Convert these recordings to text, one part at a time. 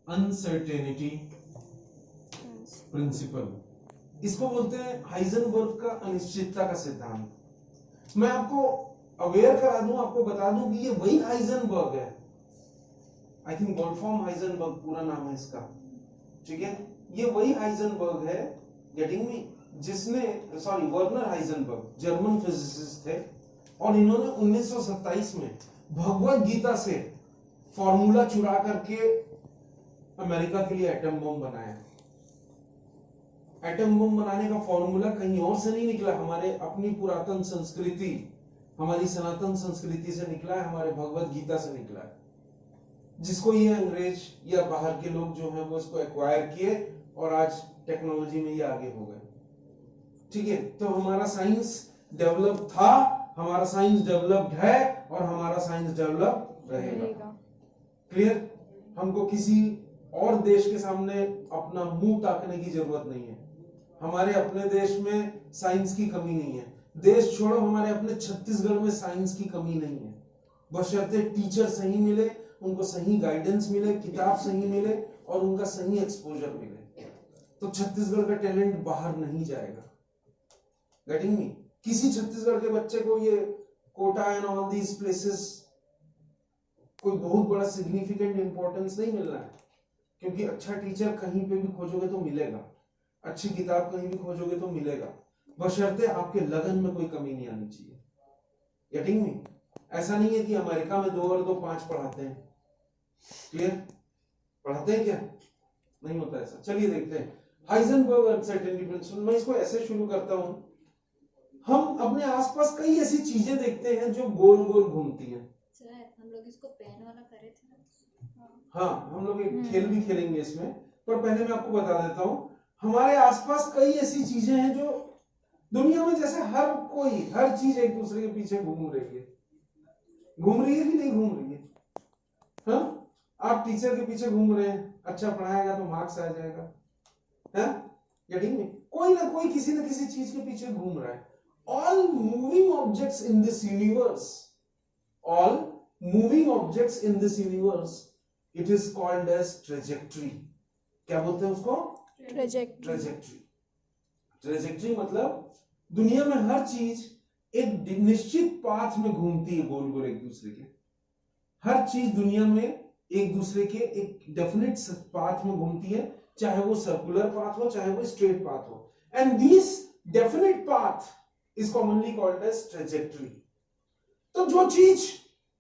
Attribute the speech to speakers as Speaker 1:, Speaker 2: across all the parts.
Speaker 1: Uncertainty principle. इसको बोलते हैं हाइजेनबर्ग का अनिश्चितता का सिद्धांत। मैं आपको अवेयर करा दूं, आपको बता दूं कि ये वही हाइजेनबर्ग है। आई थिंक वोल्फ्राम हाइजेनबर्ग पूरा नाम है इसका, ठीक है। ये वही हाइजेनबर्ग है, गेटिंग मी, जिसने, sorry, Werner Heisenberg German physicist थे, और इन्होंने 1927 में भगवत गीता से फॉर्मूला चुरा करके अमेरिका के लिए एटम बम बनाया। एटम बम बनाने का फॉर्मूला कहीं और से नहीं निकला, हमारे अपनी पुरातन संस्कृति, हमारी सनातन संस्कृति से निकला है, हमारे भगवत गीता से निकला है, जिसको ये अंग्रेज या बाहर के लोग जो हैं वो इसको एक्वायर किए और आज टेक्नोलॉजी में ये आगे हो गए, ठीक है। तो हमारा साइंस डेवलप था, हमारा साइंस डेवलप्ड है, और हमारा साइंस डेवलप रहेगा। क्लियर? हमको किसी और देश के सामने अपना मुंह ताकने की जरूरत नहीं है। हमारे अपने देश में साइंस की कमी नहीं है। देश छोड़ो, हमारे अपने छत्तीसगढ़ में साइंस की कमी नहीं है, बशर्ते टीचर सही मिले, उनको सही गाइडेंस मिले, किताब सही मिले, और उनका सही एक्सपोजर मिले, तो छत्तीसगढ़ का टैलेंट बाहर नहीं जाएगा। Getting me? किसी छत्तीसगढ़ के बच्चे को ये Kota and all these places कोई बहुत बड़ा सिग्निफिकेंट इंपॉर्टेंस नहीं मिलना है, क्योंकि अच्छा टीचर कहीं पे भी खोजोगे तो मिलेगा, अच्छी किताब कहीं भी खोजोगे तो मिलेगा, बशर्ते आपके लगन में कोई कमी नहीं आनी चाहिए। Getting me? ऐसा नहीं है कि अमेरिका में 2 और 2 5 पढ़ाते हैं। क्लियर? पढ़ाते हैं क्या? नहीं होता ऐसा। चलिए देखते हैं हाइजेनबर्ग अनसर्टेनिटी प्रिंसिपल। मैं इसको ऐसे शुरू करता हूं, हम अपने आसपास कई ऐसी चीजें देखते हैं जो गोल गोल घूमती हैं।
Speaker 2: हम लोग इसको पेन वाला करे थे।
Speaker 1: हाँ, हम लोग एक खेल भी खेलेंगे इसमें, पर पहले मैं आपको बता देता हूं, हमारे आसपास कई ऐसी चीजें हैं जो दुनिया में, जैसे हर चीज एक दूसरे के पीछे घूम रही है। घूम रही है कि नहीं घूम रही है? हाँ, आप टीचर के पीछे घूम रहे हैं, अच्छा पढ़ाएगा तो मार्क्स आ जाएगा, है? Getting me? कोई ना कोई किसी ना किसी चीज के पीछे घूम रहा है। All moving objects in this universe, all moving objects in this universe, it is called as trajectory. क्या बोलते हैं उसको? ट्रेजेक्ट्री। ट्रेजेक्ट्री मतलब दुनिया में हर चीज एक निश्चित पाथ में घूमती है, गोल गोल एक दूसरे के। हर चीज दुनिया में एक दूसरे के एक डेफिनेट पाथ में घूमती है, चाहे वो सर्कुलर पाथ हो, चाहे वो स्ट्रेट पाथ हो, and this definite path is commonly called as trajectory. तो जो चीज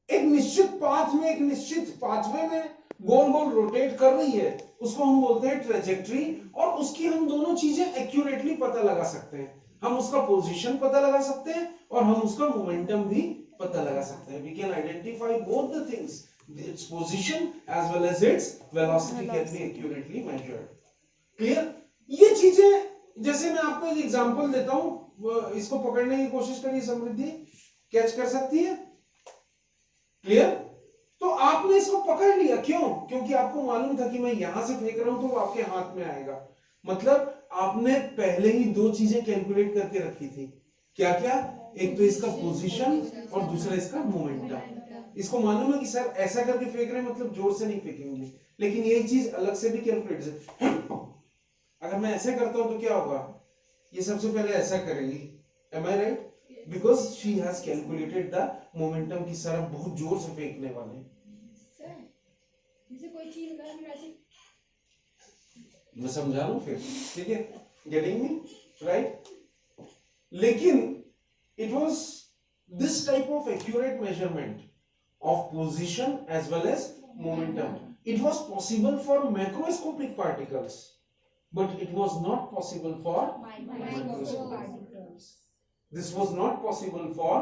Speaker 1: एक निश्चित पाथ में, एक निश्चित पाथवे में गोल गोल रोटेट कर रही है, उसको हम बोलते हैं ट्रेजेक्ट्री, और उसकी हम दोनों चीजें एक्यूरेटली पता लगा सकते हैं। हम उसका पोजीशन पता लगा सकते हैं और हम उसका मोमेंटम भी पता लगा सकते हैं। We can identify both the things, its position as well as its velocity can be accurately measured. Clear? ये चीजें, जैसे मैं आपको एक एग्जांपल देता हूं, इसको पकड़ने की कोशिश करिए, समृद्धि कैच कर सकती है? क्लियर? तो आपने इसको पकड़ लिया, क्यों? क्योंकि आपको मालूम था कि मैं यहां से फेंक रहा हूं तो वो आपके हाथ में आएगा। मतलब आपने पहले ही 2 चीजें कैलकुलेट करके रखी थी। क्या क्या? एक तो इसका पोजीशन और दूसरा इसका मोमेंटम। इसको मालूम है कि सर ऐसा करके फेंक रहे हैं, मतलब जोर से नहीं फेंकेंगे, लेकिन यही चीज अलग से भी कैलकुलेट। अगर मैं ऐसे करता हूं तो क्या होगा? ये सबसे पहले ऐसा करेंगी, am I right? Because she has calculated the momentum की सर बहुत जोर से फेंकने वाले।
Speaker 2: कोई चीज
Speaker 1: मैं समझा रहा हूं फिर, ठीक है? Getting me right? लेकिन it was this type of accurate measurement of position as well as momentum. It was possible for macroscopic particles, but it was not possible for microscopic particles. This was not possible for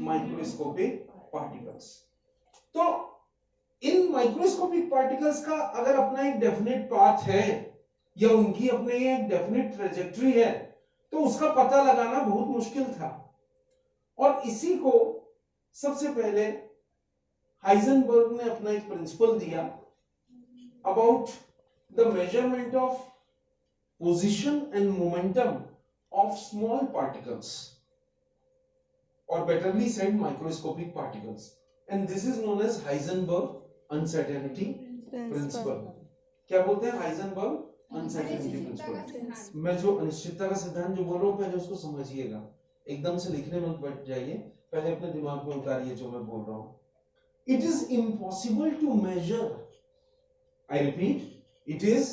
Speaker 1: microscopic particles. तो इन microscopic particles का अगर अपना एक definite path है, या उनकी अपने एक डेफिनेट ट्रेजेक्ट्री है, तो उसका पता लगाना बहुत मुश्किल था। और इसी को सबसे पहले हाइजेनबर्ग ने अपना एक प्रिंसिपल दिया about the measurement of position and momentum of small particles, or betterly said microscopic particles, and this is known as Heisenberg uncertainty principle. क्या बोलते हैं? Heisenberg uncertainty principal. मैं जो अनिश्चितता का सिद्धांत जो बोल रहा हूँ पहले उसको समझिएगा, एकदम से लिखने मत बैठ जाइए, पहले अपने दिमाग में उतारिए जो मैं बोल रहा हूँ। It is impossible to measure, I repeat, it is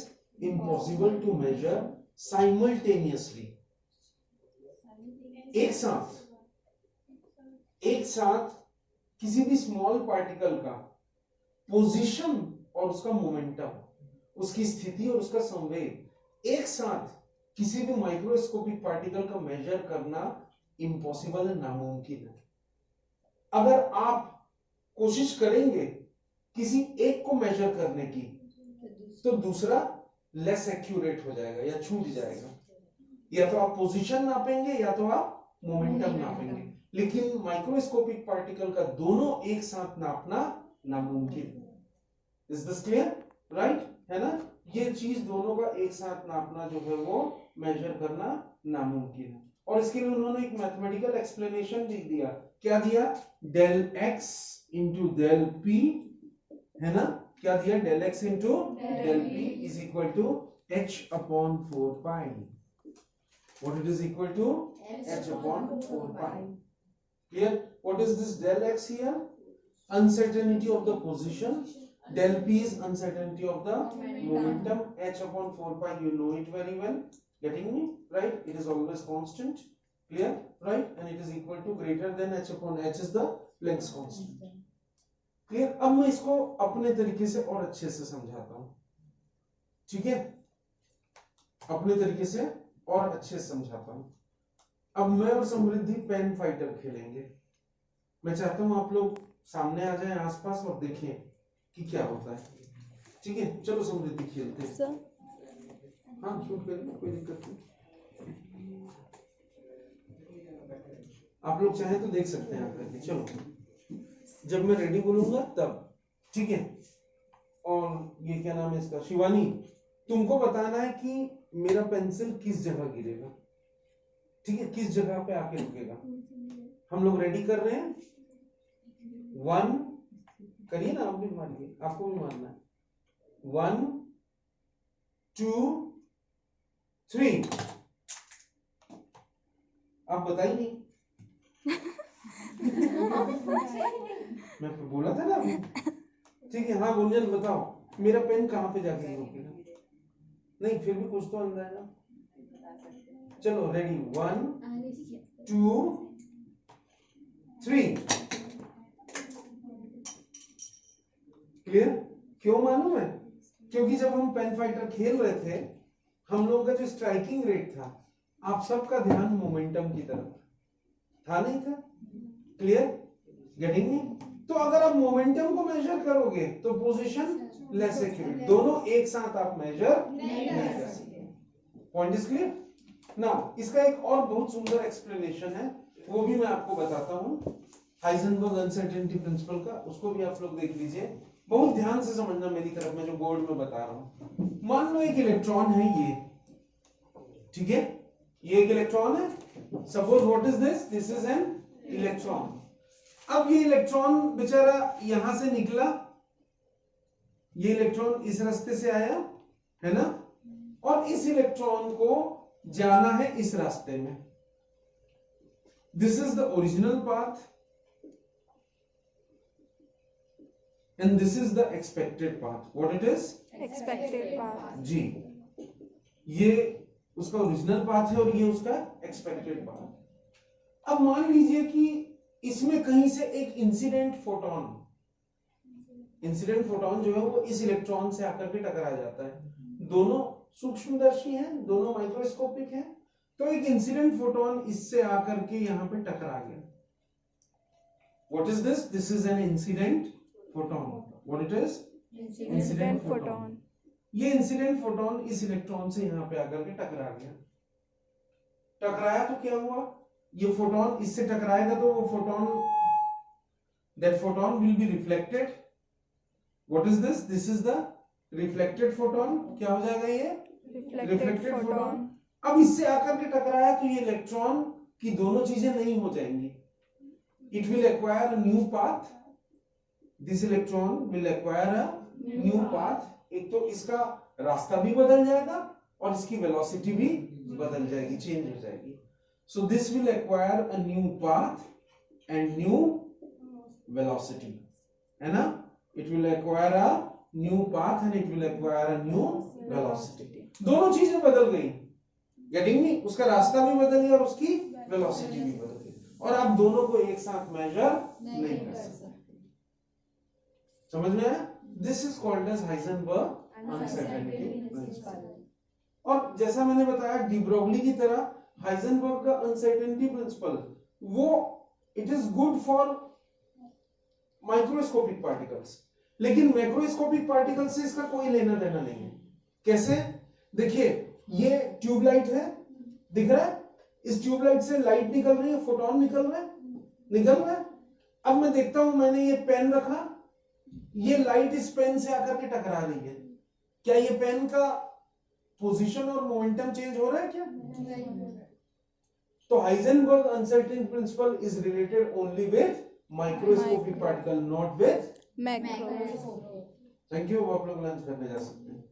Speaker 1: impossible to measure simultaneously, एक साथ किसी भी स्मॉल पार्टिकल का पोजीशन और उसका मोमेंटम, उसकी स्थिति और उसका संवेग एक साथ किसी भी माइक्रोस्कोपिक पार्टिकल का मेजर करना इम्पॉसिबल है, नामुमकिन है। अगर आप कोशिश करेंगे किसी एक को मेजर करने की तो दूसरा लेस एक्यूरेट हो जाएगा या छूट जाएगा, या तो आप पोजीशन नापेंगे या तो आप मोमेंटम नापेंगे, लेकिन माइक्रोस्कोपिक पार्टिकल का दोनों एक साथ नापना नामुमकिन है। Is this clear? राइट है ना? ये चीज दोनों का एक साथ नापना जो है वो मेजर करना नामुमकिन है। और इसके लिए उन्होंने एक मैथमेटिकल एक्सप्लेनेशन भी दिया। क्या दिया? Del x into del p, है ना? क्या दिया? Del x into del p is equal to h upon 4 pi. What it is equal to? H upon 4 pi. Clear? What is this del x here? Uncertainty of the position. Del p is uncertainty of the momentum. H upon 4 pi, you know it very well. Getting me? Right? It is always constant. Clear? Right? And it is equal to greater than h upon h is the Planck's constant. Clear? अब मैं इसको अपने तरीके से और अच्छे से समझाता हूं, ठीक है? अपने तरीके से और अच्छे से समझाता हूं। अब मैं और समृद्धि पेन फाइटर खेलेंगे। मैं चाहता हूं आप लोग सामने आ जाएं आसपास और देखें कि क्या होता है, ठीक है? चलो समृद्धि खेलते हैं। हाँ शूट करिए, कोई दिक्कत नहीं। आप लोग चाहें तो देख सकते हैं आकर। चलो जब मैं रेडी बोलूंगा तब, ठीक है? और ये क्या नाम है इसका, शिवानी, तुमको बताना है कि मेरा पेंसिल किस जगह गिरेगा, ठीक है? किस जगह पे आके रुकेगा। हम लोग रेडी कर रहे हैं। 1 करिए ना, आप भी मारिए, आपको भी मारना है। 1 2 3। आप बताइए नहीं। मैं फिर बोला था ना अभी, ठीक है? हाँ गुंजन बताओ, मेरा पेन कहाँ पे जाके रुकेगा? नहीं फिर भी कुछ तो अंदर है ना। चलो रेडी, 1 2 3। क्लियर? क्यों मालूम है? क्योंकि जब हम पेन फाइटर खेल रहे थे, हम लोगों का जो स्ट्राइकिंग रेट था, आप सबका ध्यान मोमेंटम की तरफ था, नहीं था? क्लियर? Getting me? तो अगर आप मोमेंटम को मेजर करोगे तो पोजीशन लेस एक्यूरेट, दोनों एक साथ आप मेजर नहीं कर सकते। Point is clear? नाउ इसका एक और बहुत सुंदर एक्सप्लेनेशन है, वो भी मैं आपको बताता हूं, हाइजेनबर्ग अनसर्टेनिटी प्रिंसिपल का। उसको भी आप लोग देख लीजिए, बहुत ध्यान से समझना मेरी तरफ में जो बोर्ड में बता रहा हूं। मान लो एक इलेक्ट्रॉन है ये, ठीक है? ये एक इलेक्ट्रॉन है। Suppose what is this? This is an electron. अब ये इलेक्ट्रॉन बेचारा यहां से निकला, ये इलेक्ट्रॉन इस रास्ते से आया, है ना? और इस इलेक्ट्रॉन को जाना है इस रास्ते में। This is the original path and this is the expected path. What it is?
Speaker 3: Expected path.
Speaker 1: जी, ये उसका ओरिजिनल पाथ है और ये उसका एक्सपेक्टेड पाथ। अब मान लीजिए कि इसमें कहीं से एक इंसिडेंट फोटोन जो है वो इस इलेक्ट्रॉन से आकर के टकरा जाता है। दोनों सूक्ष्मदर्शी हैं, दोनों माइक्रोस्कोपिक हैं, तो एक इंसिडेंट फोटोन इससे आकर के यहां पे टकरा गया। What is this? This is an incident photon. What it is? Incident photon. ये इंसिडेंट फोटोन इस इलेक्ट्रॉन से यहां पे आकर के टकरा गया। टकराया तो क्या हुआ? ये फोटोन इससे टकराएगा तो वो photon, that photon will be reflected. What is this? This is the reflected photon. क्या हो जाएगा ये? Reflected photon. अब इससे आकर के टकराया तो ये इलेक्ट्रॉन की दोनों चीजें नहीं हो जाएंगी। It will acquire a new path, this electron will acquire a new path. एक तो इसका रास्ता भी बदल जाएगा और इसकी वेलोसिटी भी बदल जाएगी, चेंज हो जाएगी। So this will acquire a new path and new velocity, है ना। It will acquire a new path and it will acquire a new velocity. दोनों चीजें बदल गई, गेटिंग मी? उसका रास्ता भी बदल गया और उसकी वेलोसिटी भी बदल गई, और आप दोनों को एक साथ मेजर नहीं कर सकते। समझ में आया? This is called as Heisenberg uncertainty principle. और जैसा मैंने बताया डी ब्रोगली की तरह हाइजेनबर्ग का अनसर्टेनिटी प्रिंसिपल वो it is good for microscopic particles, लेकिन मैक्रोस्कोपिक पार्टिकल्स से इसका कोई लेना देना नहीं है। कैसे? देखिए ये ट्यूबलाइट है, दिख रहा है? इस ट्यूबलाइट से लाइट निकल रही है, फोटोन निकल रहा है। अब मैं देखता हूं, मैंने ये पेन रखा, ये लाइट इस पेन से आकर के टकरा रही है, क्या ये पेन का पोजीशन और मोमेंटम चेंज हो रहा है क्या? तो Heisenberg uncertainty principal is related only with microscopic particle, not with
Speaker 3: macro.
Speaker 1: Thank you. आप लोग लंच करने जा सकते हैं।